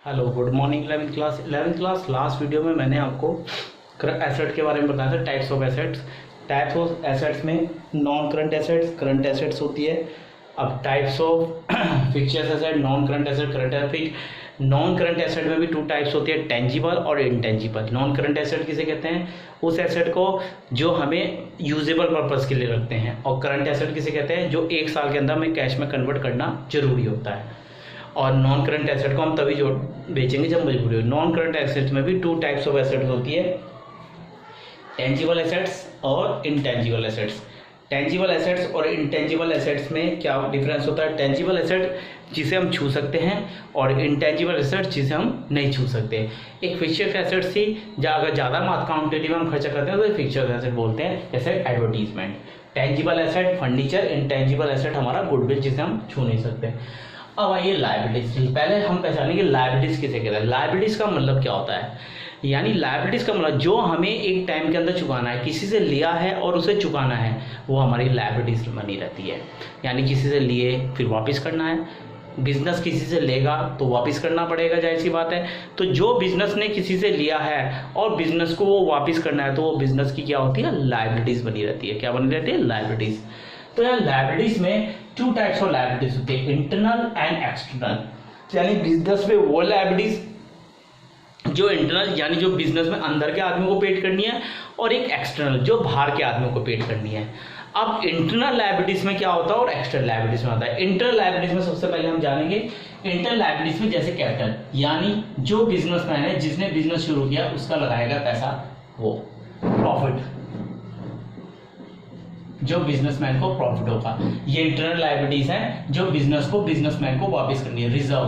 Hello good morning 11th class last video में मैंने आपको एसेट के बारे में बताया था। टाइप्स ऑफ एसेट्स में non current assets, current assets होती है। अब types of fixtures asset, non current asset, current asset. Non current asset में भी टू टाइप्स होती है, टेंजिबल और इनटेंजिबल। नॉन करंट एसेट किसे कहते हैं? उस एसेट को जो हमें यूजेबल पर्पज़ के लिए रखते हैं। और करंट एसेट किसे कहते हैं? जो 1 साल के अंदर हमें कैश में कन्वर्ट करना जरूरी होता है। और नॉन करंट एसेट को हम तभी जो बेचेंगे जब मजबूरी हो। नॉन करंट एसेट्स में भी टू टाइप्स ऑफ एसेट्स होती है, टेंजिबल एसेट्स और इनटेंजिबल एसेट्स। टेंजिबल एसेट्स और इनटेंजिबल एसेट्स में क्या डिफरेंस होता है? टेंजिबल एसेट जिसे हम छू सकते हैं और इनटेंजिबल एसेट्स जिसे हम नहीं छू सकते। एक फिक्चर एसेट्स थी, अगर ज़्यादा क्वांटिटी में हम खर्चा करते हैं तो फिक्चर एसेट बोलते हैं, जैसे advertisement. Tangible asset furniture, intangible asset हमारा गुडविल जिसे हम छू नहीं सकते। अब आइए लायबिलिटीज। पहले हम पहचानेंगे लायबिलिटीज किसे कहते हैं। लायबिलिटीज का मतलब क्या होता है? यानी लायबिलिटीज का मतलब जो हमें एक टाइम के अंदर चुकाना है, किसी से लिया है और उसे चुकाना है, वो हमारी लायबिलिटीज बनी रहती है। यानी किसी से लिए फिर वापस करना है। बिजनेस किसी से लेगा तो वापस करना पड़ेगा, जाहिर सी बात है। तो जो बिजनेस ने किसी से लिया है और बिजनेस को वो वापस करना है, तो वो बिजनेस की क्या होती है? लायबिलिटीज बनी रहती है। क्या बनी रहती है? लायबिलिटीज। तो यहाँ लायबिलिटीज में टू टाइप्स ऑफ लायबिलिटीज होती है, इंटरनल एंड एक्सटर्नल। यानी बिजनेस में वो लायबिलिटीज जो इंटरनल यानी जो बिजनेस में अंदर के आदमी को पेड करनी है, और एक एक्सटर्नल जो बाहर के आदमी को पेड करनी है। अब इंटरनल लायबिलिटीज में क्या होता है और एक्सटर्नल लायबिलिटीज में होता है। इंटरनल लायबिलिटीज में सबसे पहले हम जानेंगे इंटरनल लायबिलिटीज में, जैसे कैपिटल, यानी जो बिजनेसमैन है जिसने बिजनेस शुरू किया उसका लगाएगा पैसा, वो प्रॉफिट, जो बिजनेसमैन को प्रॉफिट होगा। ये इंटरनल लायबिलिटीज है जो बिजनेसमैन को वापस करनी है। रिजर्व,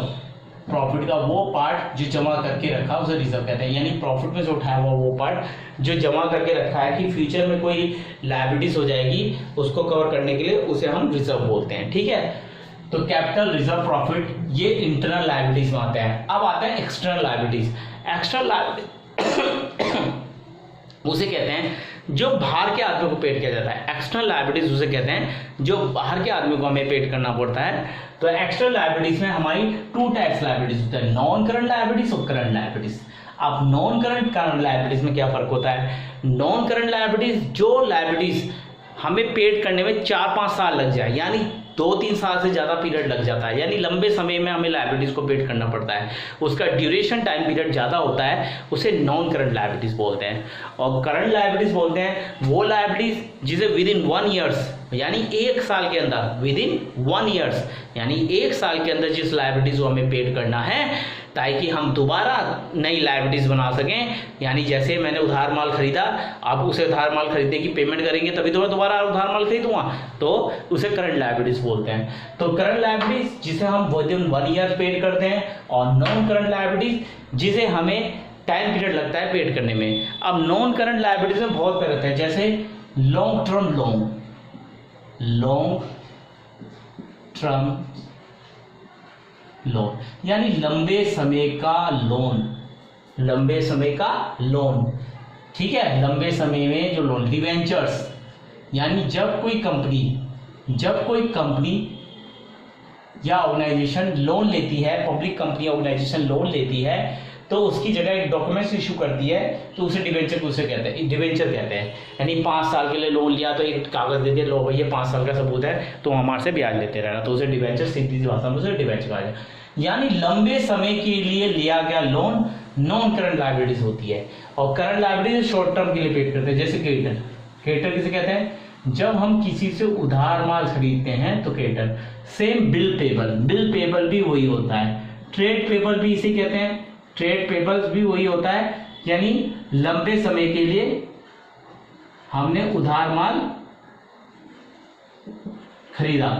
प्रॉफिट का वो पार्ट जो जमा करके रखा उसे रिजर्व कहते हैं। यानी प्रॉफिट में से उठाया हुआ वो पार्ट जो जमा करके रखा है कि फ्यूचर में कोई लायबिलिटीज हो जाएगी, उसको कवर करने के लिए उसे हम रिजर्व बोलते हैं। ठीक है, तो कैपिटल, रिजर्व, प्रॉफिट, ये इंटरनल लायबिलिटीज में आते हैं। अब आते हैं एक्सटर्नल लायबिलिटीज। एक्सटर्नल लायबिलिटीज उसे कहते हैं जो बाहर के आदमी को पेड किया जाता है। एक्सटर्नल लायबिलिटीज उसे कहते हैं जो बाहर के आदमी को हमें पेड करना पड़ता है। तो एक्सटर्नल लायबिलिटीज में हमारी टू टाइप्स लायबिलिटीज होते हैं, नॉन करंट लायबिलिटीज और करंट लायबिलिटीज। अब नॉन करंट लायबिलिटीज में क्या फर्क होता है? नॉन करंट लायबिलिटीज जो लायबिलिटीज हमें पेड करने में 4-5 साल लग जाए, यानी 2-3 साल से ज़्यादा पीरियड लग जाता है, यानी लंबे समय में हमें लायबिलिटीज को पेड करना पड़ता है, उसका ड्यूरेशन टाइम पीरियड ज़्यादा होता है, उसे नॉन करंट लायबिलिटीज बोलते हैं। और करंट लायबिलिटीज बोलते हैं वो लायबिलिटीज जिसे विद इन 1 ईयर्स, यानी 1 साल के अंदर, विद इन 1 ईयर्स यानी 1 साल के अंदर जिस लायबिलिटीज को हमें पेड करना है, ताकि हम दोबारा नई लायबिलिटीज बना सकें। यानी जैसे मैंने उधार माल खरीदा, आप उसे उधार माल खरीदने की पेमेंट करेंगे तभी तो मैं दोबारा उधार माल खरीदूंगा, तो उसे करंट लायबिलिटीज बोलते हैं। तो करंट लायबिलिटीज जिसे हम विद इन 1 ईयर पेड करते हैं, और नॉन करंट लायबिलिटीज जिसे हमें टाइम पीरियड लगता है पेड करने में। अब नॉन करंट लायबिलिटीज में बहुत तरह है, जैसे लॉन्ग टर्म लोन, यानी लंबे समय का लोन। ठीक है, लंबे समय में जो लोन। डिवेंचर्स, यानी जब कोई कंपनी या ऑर्गेनाइजेशन लोन लेती है, पब्लिक कंपनी या ऑर्गेनाइजेशन लोन लेती है, तो उसकी जगह एक डॉक्यूमेंट्स इशू करती है, तो उसे डिवेंचर कहते हैं। यानी 5 साल के लिए लोन लिया तो एक कागज दे दिया, लो भाई ये 5 साल का सबूत है, तो हमारे से ब्याज लेते रहना, तो उसे डिवेंचर, सीधी सी भाषा में उसे डिवेंचर कहा जाए। यानी लंबे समय के लिए लिया गया लोन नॉन करंट लायबिलिटीज होती है। और करंट लायबिलिटीज शॉर्ट टर्म के लिए पेड करते हैं, जैसे क्रेडिटर किसे कहते हैं? जब हम किसी से उधार माल खरीदते हैं तो क्रेडिटर। सेम बिल पेबल भी वही होता है। ट्रेड पेबल भी इसे कहते हैं, ट्रेड पेबल्स भी वही होता है। यानी लंबे समय के लिए हमने उधार माल खरीदा,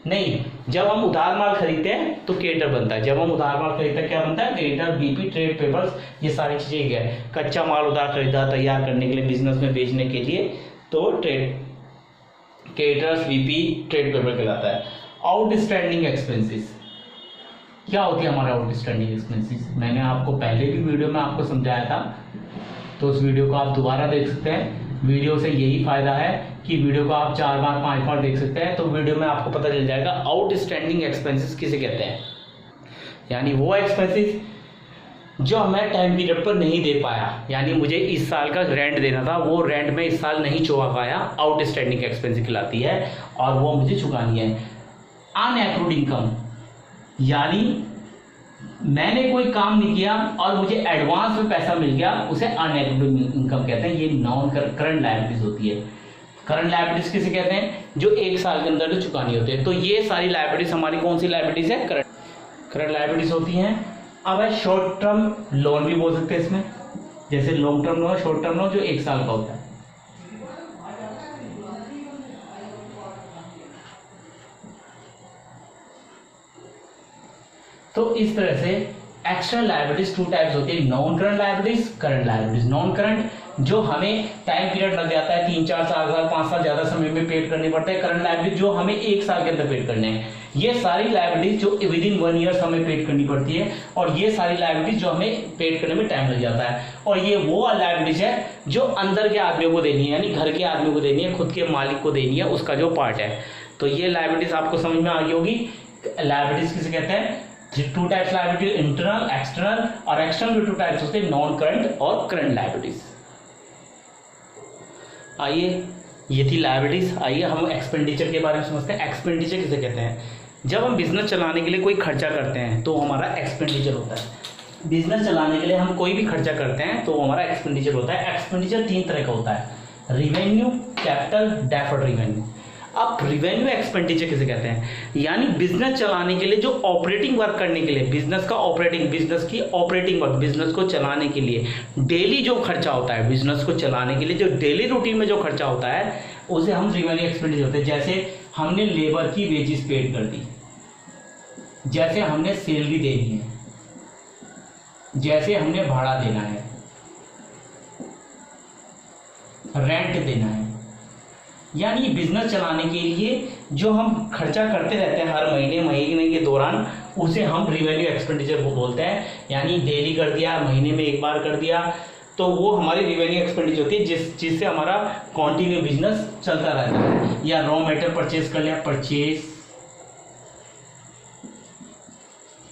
नहीं, जब हम उधार माल खरीदते हैं तो क्रेडिटर बनता है। जब हम उधार माल खरीदते हैं क्या बनता है? क्रेडिटर, बीपी, ट्रेड पेबल्स, ये सारी चीजें क्या है? कच्चा माल उधार खरीदा तैयार करने के लिए, बिजनेस में बेचने के लिए, तो क्रेडिटर्स, बीपी, ट्रेड पेबल कहलाता है। आउटस्टैंडिंग एक्सपेंसेस क्या होती है? हमारे आउटस्टैंडिंग एक्सपेंसेस मैंने आपको पहले भी वीडियो में आपको समझाया था, तो उस वीडियो को आप दोबारा देख सकते हैं। वीडियो से यही फायदा है कि वीडियो को आप 4 बार 5 बार देख सकते हैं, तो वीडियो में आपको पता चल जाएगा आउटस्टैंडिंग एक्सपेंसेस किसे कहते हैं। यानी वो एक्सपेंसेस जो मैं टाइम पीरियड पर नहीं दे पाया, यानी मुझे इस साल का रेंट देना था, वो रेंट में इस साल नहीं चुका पाया, आउटस्टैंडिंग एक्सपेंस कहलाती है और वो मुझे चुकानी है। अनएक्रूड इनकम, यानी मैंने कोई काम नहीं किया और मुझे एडवांस में पैसा मिल गया, उसे अनएक्रूड इनकम कहते हैं। ये नॉन करंट लायबिलिटीज होती है। करंट लायबिलिटीज किसे कहते हैं? जो एक साल के अंदर जो चुकानी होती है। तो ये सारी लायबिलिटीज हमारी कौन सी लायबिलिटीज है? करंट लायबिलिटीज होती हैं। अब है शॉर्ट टर्म लोन भी बोल सकते हैं इसमें, जैसे long term loan, short term loan जो एक साल का होता है। तो इस तरह से एक्स्ट्रा लायबिलिटीज टू टाइप्स होती है, non current liabilities, current liabilities. Non current जो हमें टाइम पीरियड लग जाता है, 3-4 साल 5 साल ज्यादा समय में पेड करनी पड़ता है। करंट लायबिलिटी जो हमें एक साल के अंदर पेड करने हैं। ये सारी लायबिलिटीज जो विद इन 1 ईयर हमें पेड करनी पड़ती है, और ये सारी लायबिलिटीज जो हमें पेड करने में टाइम लग जाता है। और ये वो लायबिलिटीज है जो अंदर के आदमियों को देनी है, यानी घर के आदमियों को देनी है, खुद के मालिक को देनी है, उसका जो पार्ट है। तो ये लायबिलिटीज आपको समझ में आ गई होगी। लायबिलिटीज किसे कहते हैं? Two types liability, internal, external, और एक्सटर्नल भी टू टाइप्स होते हैं, नॉन करंट और करंट लायबिलिटीज। आइए, ये थी लायबिलिटीज। आइए हम एक्सपेंडिचर के बारे में समझते हैं। एक्सपेंडिचर किसे कहते हैं? जब हम बिजनेस चलाने के लिए कोई खर्चा करते हैं तो हमारा एक्सपेंडिचर होता है। बिजनेस चलाने के लिए हम कोई भी खर्चा करते हैं तो हमारा एक्सपेंडिचर होता है। एक्सपेंडिचर 3 तरह का होता है, रिवेन्यू, कैपिटल, डेफर्ड रेवेन्यू। अब रिवेन्यू एक्सपेंडिचर किसे कहते हैं? यानी बिजनेस चलाने के लिए जो ऑपरेटिंग वर्क करने के लिए, बिजनेस की ऑपरेटिंग वर्क, बिजनेस को चलाने के लिए डेली जो खर्चा होता है, बिजनेस को चलाने के लिए जो डेली रूटीन में जो खर्चा होता है, उसे हम रिवेन्यू एक्सपेंडिचर होते हैं। जैसे हमने लेबर की वेजेस पेड कर दी, जैसे हमने सैलरी देनी है, जैसे हमने भाड़ा देना है, रेंट देना है, यानी बिजनेस चलाने के लिए जो हम खर्चा करते रहते हैं हर महीने के दौरान, उसे हम रिवेन्यू एक्सपेंडिचर को बोलते हैं। यानी डेली कर दिया, महीने में एक बार कर दिया, तो वो हमारी रिवेन्यू एक्सपेंडिचर होती है, जिससे हमारा कॉन्टिन्यू बिजनेस चलता रहता है। या रॉ मेटेरियल परचेज कर लिया, परचेज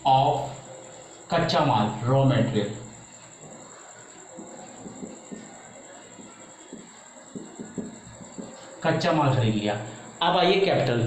ऑफ कच्चा माल, रॉ मेटेरियल। कच्चा माल खरीद लिया। अब आइए कैपिटल।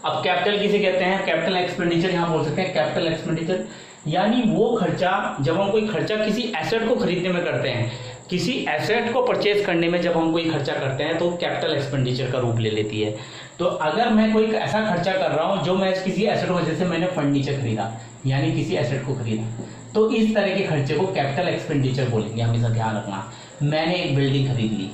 अब कैपिटल किसे कहते हैं? कैपिटल एक्सपेंडिचर यहां बोल सकते हैं। कैपिटल एक्सपेंडिचर यानी वो खर्चा, जब हम कोई खर्चा किसी एसेट को खरीदने में करते हैं, किसी एसेट को परचेज करने में जब हम कोई खर्चा करते हैं, तो कैपिटल एक्सपेंडिचर का रूप ले लेती है। तो अगर मैं कोई ऐसा खर्चा कर रहा हूं जो मैं किसी एसेट को, जैसे मैंने फर्नीचर खरीदा, यानी किसी एसेट को खरीदा, तो इस तरह के खर्चे को कैपिटल एक्सपेंडिचर बोलेंगे। हमेशा ध्यान रखना। मैंने एक बिल्डिंग खरीद ली,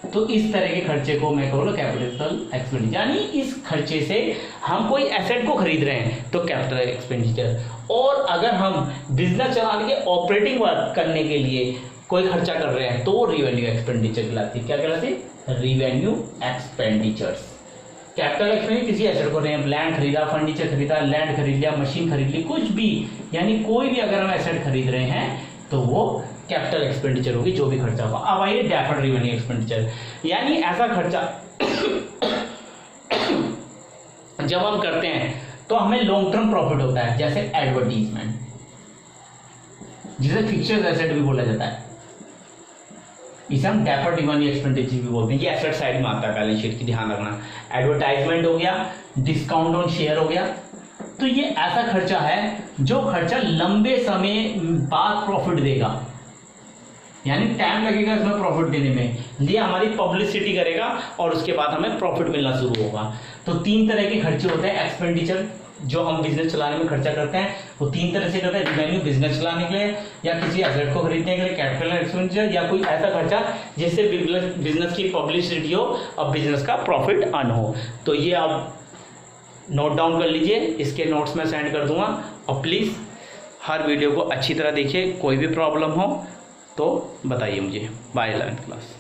तो इस तरह के खर्चे को मैं कहूँगा कैपिटल एक्सपेंडिचर। यानी इस खर्चे से हम कोई एसेट को खरीद रहे हैं तो कैपिटल एक्सपेंडिचर। और अगर हम बिजनेस चलाने के ऑपरेटिंग वर्क करने के लिए कोई खर्चा कर रहे हैं तो वो रिवेन्यू एक्सपेंडिचर कहलाती है। क्या कहलाती है? Revenue expenditures. कैपिटल एक्सपेंडिचर किसी एसेट को, लैंड खरीदा, फर्नीचर खरीदा, लैंड खरीद लिया, मशीन खरीद ली, कुछ भी, यानी कोई भी अगर हम एसेट खरीद रहे हैं तो वो कैपिटल एक्सपेंडिचर होगी, जो भी खर्चा होगा। अब आइए डेफर्ड रेवेन्यू एक्सपेंडिचर, यानी ऐसा खर्चा जब हम करते हैं तो हमें लॉन्ग टर्म प्रॉफिट होता है, जैसे एडवर्टीजमेंट, जिसे फिक्स्ड एसेट भी बोला जाता है। इसे हम डेफर्ड रेवेन्यू एक्सपेंडिचर भी बोलते हैं। ये एसेट साइड में आता है, बैलेंस शीट की ध्यान रखना। एडवर्टाइजमेंट हो गया, डिस्काउंट ऑन शेयर हो गया। तो ये ऐसा खर्चा है जो खर्चा लंबे समय बाद प्रॉफिट देगा, यानी टाइम लगेगा इसमें प्रॉफिट देने में, लिए हमारी पब्लिसिटी करेगा और उसके बाद हमें प्रॉफिट मिलना शुरू होगा। तो 3 तरह के खर्चे होते हैं एक्सपेंडिचर जो हम बिजनेस चलाने में खर्चा करते हैं, वो 3 तरह से करते हैं। रिवेन्यू बिजनेस चलाने के लिए, या किसी एसेट को खरीदने के लिए कैपिटल एक्सपेंडिचर, या कोई ऐसा खर्चा जिससे बिजनेस की पब्लिसिटी हो और बिजनेस का प्रॉफिट अर्न हो। तो ये आप नोट डाउन कर लीजिए, इसके नोट्स में सेंड कर दूंगा। और प्लीज़ हर वीडियो को अच्छी तरह देखिए, कोई भी प्रॉब्लम हो तो बताइए मुझे। Bye 11th class.